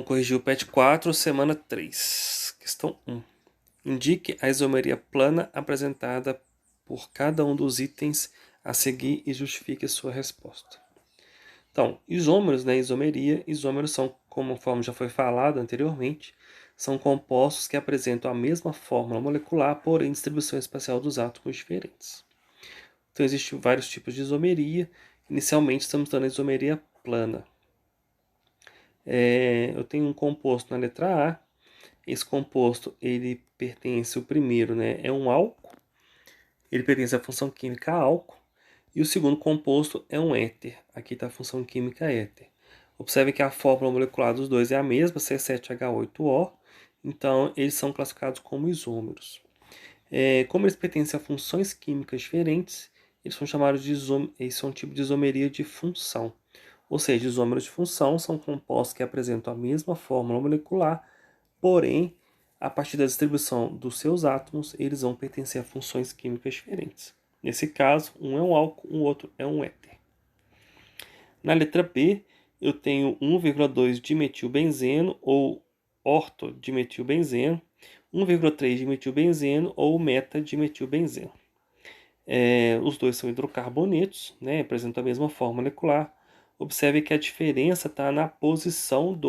Corrigir o PET 4, semana 3. Questão 1. Indique a isomeria plana apresentada por cada um dos itens a seguir e justifique a sua resposta. Então, isômeros, né, isômeros são, conforme já foi falado anteriormente, são compostos que apresentam a mesma fórmula molecular, porém distribuição espacial dos átomos diferentes. Então, existem vários tipos de isomeria. Inicialmente, estamos dando a isomeria plana. Eu tenho um composto na letra A. Esse composto, ele pertence, o primeiro, né, é um álcool. Ele pertence à função química álcool. E o segundo composto é um éter. Aqui está a função química éter. Observe que a fórmula molecular dos dois é a mesma, C7H8O. Então, eles são classificados como isômeros. Como eles pertencem a funções químicas diferentes, eles são chamados de eles são um tipo de isomeria de função. Ou seja, isômeros de função são compostos que apresentam a mesma fórmula molecular, porém, a partir da distribuição dos seus átomos, eles vão pertencer a funções químicas diferentes. Nesse caso, um é um álcool, o outro é um éter. Na letra B, eu tenho 1,2 dimetilbenzeno ou ortodimetilbenzeno, 1,3 dimetilbenzeno ou metadimetilbenzeno. Os dois são hidrocarbonetos, né, apresentam a mesma forma molecular. Observe que a diferença está na posição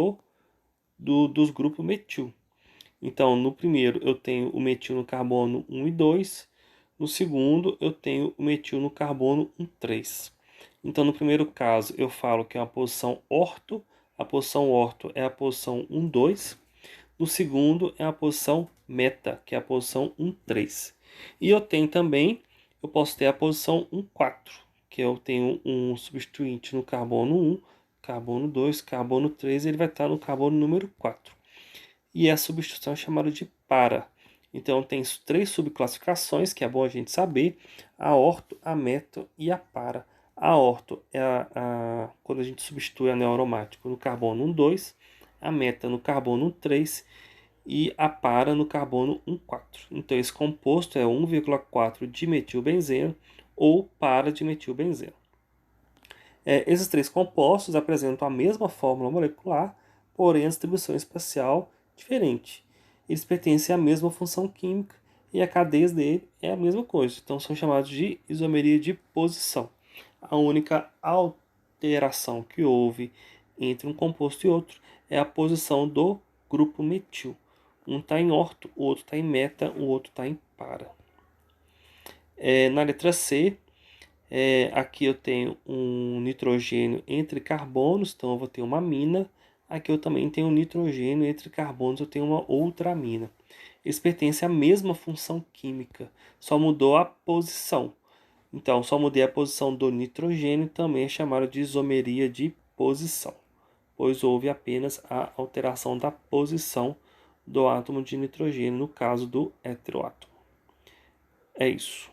dos grupos metil. Então, no primeiro eu tenho o metil no carbono 1 e 2, no segundo eu tenho o metil no carbono 1, 3. Então, no primeiro caso, eu falo que é uma posição orto, a posição orto é a posição 1, 2. No segundo é a posição meta, que é a posição 1, 3. E eu tenho também, eu posso ter a posição 1, 4, que eu tenho um substituinte no carbono 1, carbono 2, carbono 3, ele vai estar no carbono número 4. E a substituição é chamada de para. Então tem três subclassificações que é bom a gente saber: a orto, a meto e a para. A orto é quando a gente substitui anel aromático no carbono 1, 2, a meta no carbono 1, 3 e a para no carbono 1, 4. Então esse composto é 1,4 dimetilbenzeno ou para-dimetilbenzeno. Esses três compostos apresentam a mesma fórmula molecular, porém a distribuição espacial diferente. Eles pertencem à mesma função química e a cadeia dele é a mesma coisa. Então são chamados de isomeria de posição. A única alteração que houve entre um composto e outro é a posição do grupo metil. Um está em orto, o outro está em meta, o outro está em para. Na letra C, aqui eu tenho um nitrogênio entre carbonos, então eu vou ter uma amina. Aqui eu também tenho um nitrogênio entre carbonos, eu tenho uma outra amina. Eles pertencem à mesma função química, só mudou a posição. Então, só mudei a posição do nitrogênio, também é chamado de isomeria de posição, pois houve apenas a alteração da posição do átomo de nitrogênio, no caso do heteroátomo. É isso.